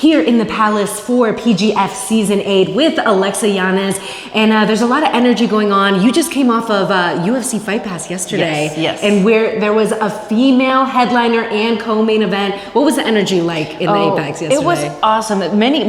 here in the Palace for PGF Season 8 with Alexa Yanez. And there's a lot of energy going on. You just came off of UFC Fight Pass yesterday. Yes. And where there was a female headliner and co-main event. What was the energy like in the Apex yesterday? It was awesome.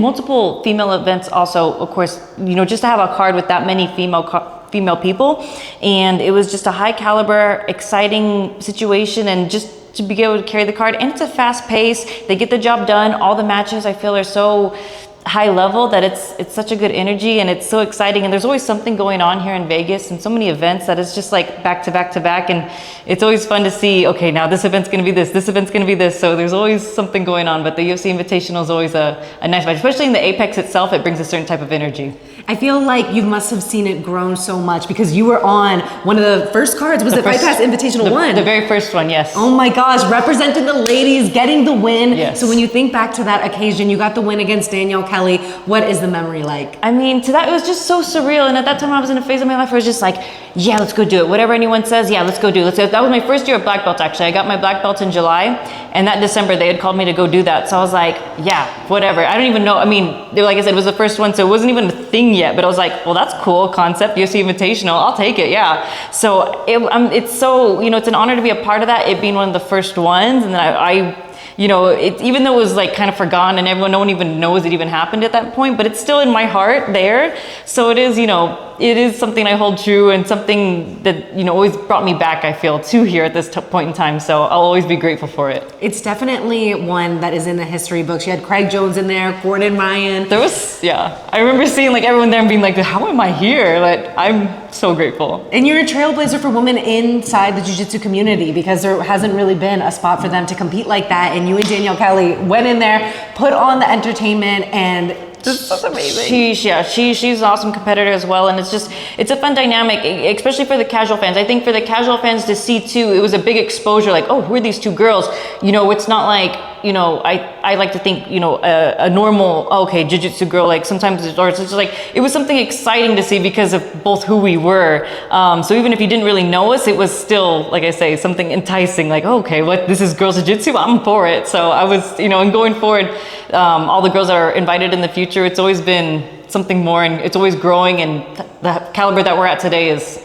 Multiple female events also, of course, you know, just to have a card with that many female people. And it was just a high caliber, exciting situation, and just to be able to carry the card. And it's a fast pace. They get the job done. All the matches I feel are so high level that it's such a good energy, and it's so exciting. And there's always something going on here in Vegas, and so many events that it's just like back to back to back. And it's always fun to see, okay, now this event's going to be this event's going to be this. So there's always something going on. But the UFC Invitational is always a nice match, especially in the Apex itself. It brings a certain type of energy. I feel like you must have seen it grown so much because you were on one of the first cards. Was it Fight Pass Invitational 1? The very first one, yes. Oh my gosh, representing the ladies, getting the win. Yes. So when you think back to that occasion, you got the win against Danielle Kelly. What is the memory like? I mean, to that, it was just so surreal. And at that time, I was in a phase of my life where I was just like, yeah, let's go do it. Whatever anyone says, yeah, let's go do it. That was my first year of black belt, actually. I got my black belt in July, and that December, they had called me to go do that. So I was like, yeah, whatever. I don't even know. I mean, like I said, it was the first one, so it wasn't even a thing yet. But I was like, well, that's cool concept, UFC Invitational. I'll take it, yeah. So it's so, you know, it's an honor to be a part of that, it being one of the first ones. And then I you know, even though it was like kind of forgotten and no one even knows it even happened at that point, but it's still in my heart there. So it is, you know, it is something I hold true, and something that, you know, always brought me back, I feel, to here at this point in time. So I'll always be grateful for it. It's definitely one that is in the history books. You had Craig Jones in there, Gordon Ryan. There was, yeah. I remember seeing like everyone there and being like, how am I here? Like, I'm so grateful. And you're a trailblazer for women inside the jiu-jitsu community, because there hasn't really been a spot for them to compete like that. And you and Danielle Kelly went in there, put on the entertainment, and that's amazing. She's an awesome competitor as well, and it's a fun dynamic, especially for the casual fans. I think for the casual fans to see too, it was a big exposure. Like, oh, who are these two girls? You know, it's not like, you know, I like to think, you know, a normal, okay, jiu-jitsu girl, like sometimes it's just like, it was something exciting to see because of both who we were. So even if you didn't really know us, it was still, like I say, something enticing, like, oh, okay, what, this is girls jiu-jitsu? I'm for it. So I was, you know, and going forward, all the girls that are invited in the future, it's always been something more, and it's always growing, and the caliber that we're at today is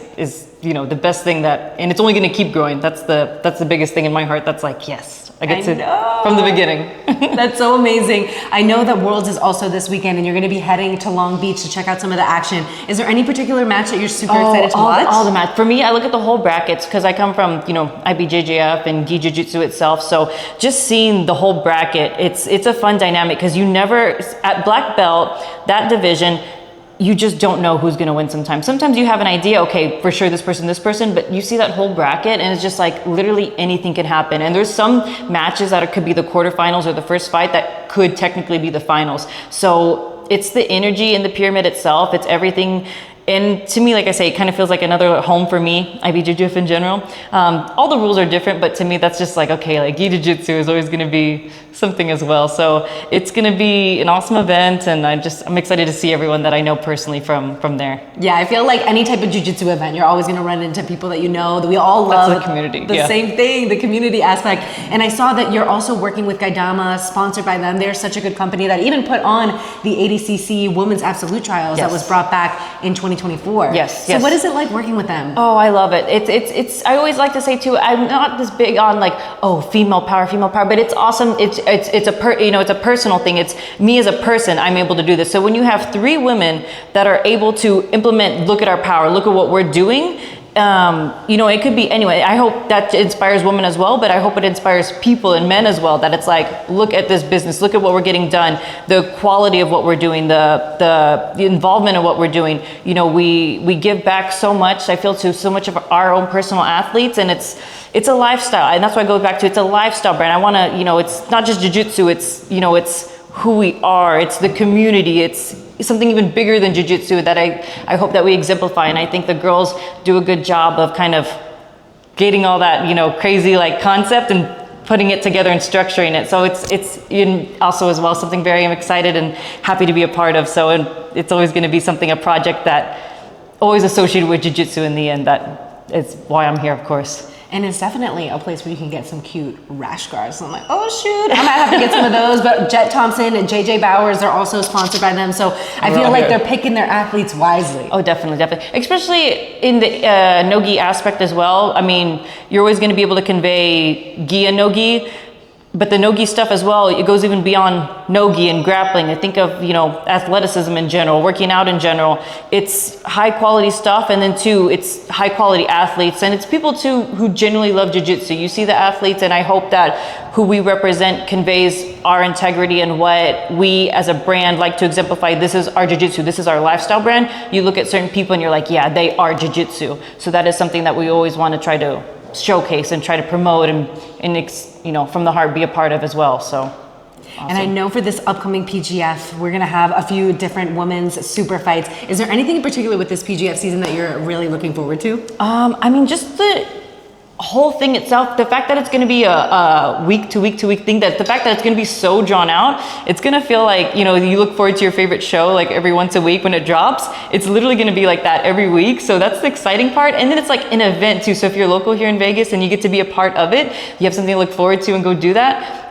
you know, the best thing that, and it's only going to keep growing. That's the biggest thing in my heart. That's like, yes, I get to from the beginning. That's so amazing. I know that Worlds is also this weekend, and you're going to be heading to Long Beach to check out some of the action. Is there any particular match that you're super excited to watch? All the match. For me, I look at the whole brackets because I come from, you know, IBJJF and Gi Jiu-Jitsu itself. So just seeing the whole bracket, it's a fun dynamic, because you never, at black belt, that division, you just don't know who's going to win sometimes. Sometimes you have an idea, okay, for sure this person, but you see that whole bracket and it's just like literally anything can happen. And there's some matches that could be the quarterfinals or the first fight that could technically be the finals. So it's the energy in the pyramid itself. It's everything. And to me, like I say, it kind of feels like another home for me, IBJJF in general. All the rules are different, but to me, that's just like, okay, like Gi Jiu-Jitsu is always going to be something as well. So it's going to be an awesome event, and I'm excited to see everyone that I know personally from there. Yeah, I feel like any type of jiu-jitsu event, you're always going to run into people that you know, that we all love. That's the community. The same thing, the community aspect. And I saw that you're also working with Gaidama, sponsored by them. They're such a good company that even put on the ADCC Women's Absolute Trials that was brought back in 2024. Yes. So what is it like working with them? Oh, I love it. It's I always like to say too, I'm not this big on like, oh, female power, but it's awesome. It's a personal thing. It's me as a person, I'm able to do this. So when you have 3 women that are able to implement, look at our power, look at what we're doing, you know, it could be anyway. I hope that inspires women as well, but I hope it inspires people and men as well, that it's like, look at this business, look at what we're getting done, the quality of what we're doing, the involvement of what we're doing. You know, we give back so much, I feel, to so much of our own personal athletes, and it's a lifestyle, and that's why I go back to, it's a lifestyle brand. I want to, you know, it's not just jiu-jitsu, it's, you know, it's who we are, it's the community, it's something even bigger than jiu-jitsu that I hope that we exemplify. And I think the girls do a good job of kind of getting all that, you know, crazy like concept and putting it together and structuring it. So it's also as well something very I'm excited and happy to be a part of. So it's always going to be something, a project that always associated with jiu-jitsu in the end. That is why I'm here, of course. And it's definitely a place where you can get some cute rash guards. So I'm like, oh shoot, I might have to get some of those. But Jet Thompson and JJ Bowers, they're also sponsored by them. So I feel like they're picking their athletes wisely. Oh, definitely, definitely. Especially in the no-gi aspect as well. I mean, you're always going to be able to convey gi and no-gi. But the no-gi stuff as well, it goes even beyond no-gi and grappling. I think of, athleticism in general, working out in general. It's high quality stuff, and then too, it's high quality athletes, and it's people too who genuinely love jiu-jitsu. You see the athletes, and I hope that who we represent conveys our integrity and what we as a brand like to exemplify. This is our jiu-jitsu, this is our lifestyle brand. You look at certain people and you're like, yeah, they are jiu-jitsu. So that is something that we always want to try to showcase and try to promote and from the heart be a part of as well. So awesome. And I know for this upcoming PGF, we're gonna have a few different women's super fights. Is there anything in particular with this PGF season that you're really looking forward to? I mean, just the whole thing itself, the fact that it's going to be a week to week thing, that the fact that it's going to be so drawn out, it's going to feel like, you look forward to your favorite show like every once a week when it drops. It's literally going to be like that every week. So that's the exciting part. And then it's like an event too. So if you're local here in Vegas and you get to be a part of it, you have something to look forward to and go do that.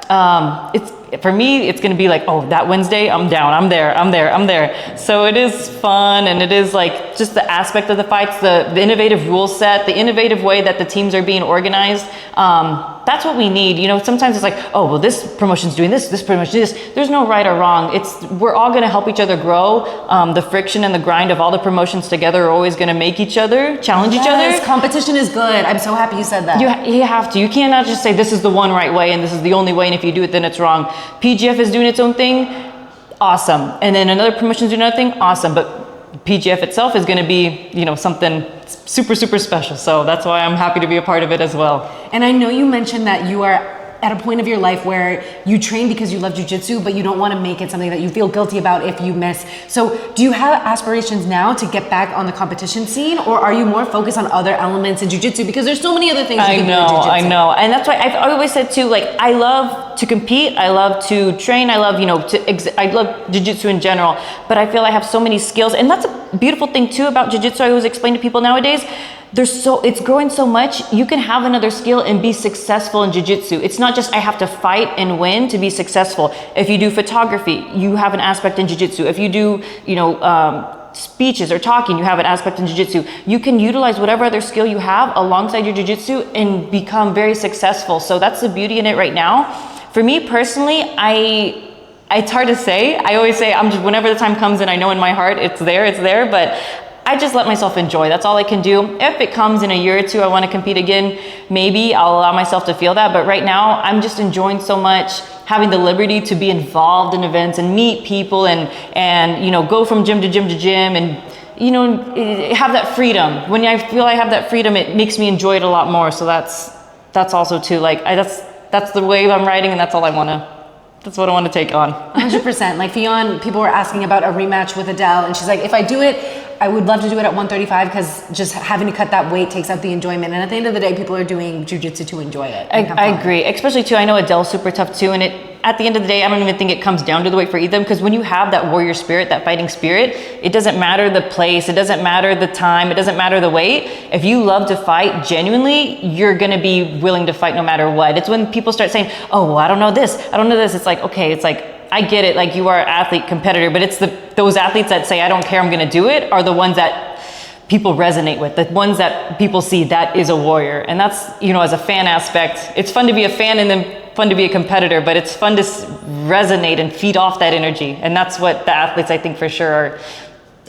For me, it's going to be like, oh, that Wednesday, I'm down. I'm there. So it is fun. And it is like just the aspect of the fights, the innovative rule set, the innovative way that the teams are being organized. That's what we need. Sometimes it's like, oh, well, this promotion's doing this promotion doing this. There's no right or wrong. We're all going to help each other grow. The friction and the grind of all the promotions together are always going to make each other, challenge each other. Competition is good. I'm so happy you said that. You have to. You cannot just say this is the one right way and this is the only way, and if you do it, then it's wrong. PGF is doing its own thing, awesome. And then another promotion's doing another thing, awesome. But PGF itself is going to be, something super, super special. So that's why I'm happy to be a part of it as well. And I know you mentioned that you are at a point of your life where you train because you love jiu-jitsu, but you don't want to make it something that you feel guilty about if you miss. So do you have aspirations now to get back on the competition scene, or are you more focused on other elements in jiu-jitsu? Because there's so many other things you can do in jiu-jitsu. I know. And that's why I've always said too, like, I love to compete. I love to train. I love, I love jiu-jitsu in general, but I feel I have so many skills. And that's a beautiful thing too about jiu-jitsu. I always explain to people nowadays, it's growing so much. You can have another skill and be successful in jiu-jitsu. It's not just I have to fight and win to be successful. If you do photography, you have an aspect in jiu-jitsu. If you do, speeches or talking, you have an aspect in jiu-jitsu. You can utilize whatever other skill you have alongside your jiu-jitsu and become very successful. So that's the beauty in it right now. For me personally, it's hard to say. I always say whenever the time comes and I know in my heart it's there, but I just let myself enjoy. That's all I can do. If it comes in a year or two, I want to compete again, maybe I'll allow myself to feel that. But right now, I'm just enjoying so much having the liberty to be involved in events and meet people and go from gym to gym and have that freedom. When I feel I have that freedom, it makes me enjoy it a lot more. So that's also too, like, that's the wave I'm riding, and that's what I want to take on. 100%. Like Fionn, people were asking about a rematch with Adele, and she's like, if I do it, I would love to do it at 135 because just having to cut that weight takes out the enjoyment. And at the end of the day, people are doing jiu-jitsu to enjoy it. I agree. Especially too, I know Adele's super tough too. And at the end of the day, I don't even think it comes down to the weight for either, because when you have that warrior spirit, that fighting spirit, it doesn't matter the place, it doesn't matter the time, it doesn't matter the weight. If you love to fight genuinely, you're going to be willing to fight no matter what. It's when people start saying, oh, well, I don't know this. It's like, okay, it's like, I get it, like you are an athlete, competitor, but it's those athletes that say, I don't care, I'm gonna do it, are the ones that people resonate with, the ones that people see, that is a warrior. And that's, as a fan aspect, it's fun to be a fan and then fun to be a competitor, but it's fun to resonate and feed off that energy. And that's what the athletes, I think, for sure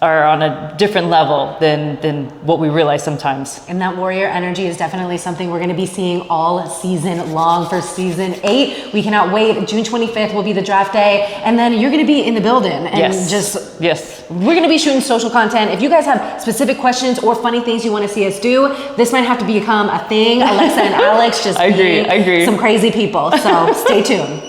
are on a different level than what we realize sometimes. And that warrior energy is definitely something we're going to be seeing all season long for season 8. We cannot wait. June 25th will be the draft day, and then you're going to be in the building. And yes. We're going to be shooting social content. If you guys have specific questions or funny things you want to see us do, this might have to become a thing. Alexa and Alex just I agree. some crazy people. So stay tuned.